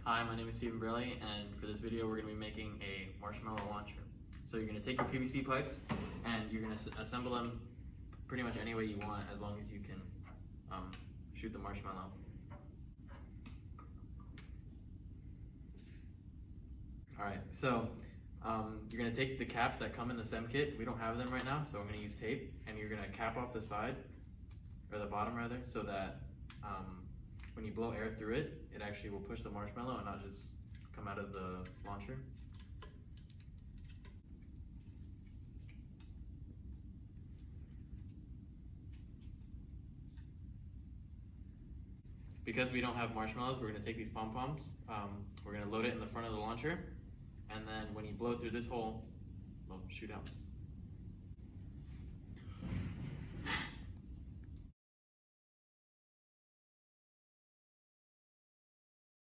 Hi, my name is Stephen Brelli, and for this video we're going to be making a marshmallow launcher. So you're going to take your PVC pipes and you're going to assemble them pretty much any way you want, as long as you can shoot the marshmallow. Alright, so you're going to take the caps that come in the STEM kit. We don't have them right now, so I'm going to use tape, and you're going to cap off the side, or the bottom rather, so that when you blow air through it, it actually will push the marshmallow and not just come out of the launcher. Because we don't have marshmallows, we're going to take these pom-poms, we're going to load it in the front of the launcher, and then when you blow through this hole, well, shoot out.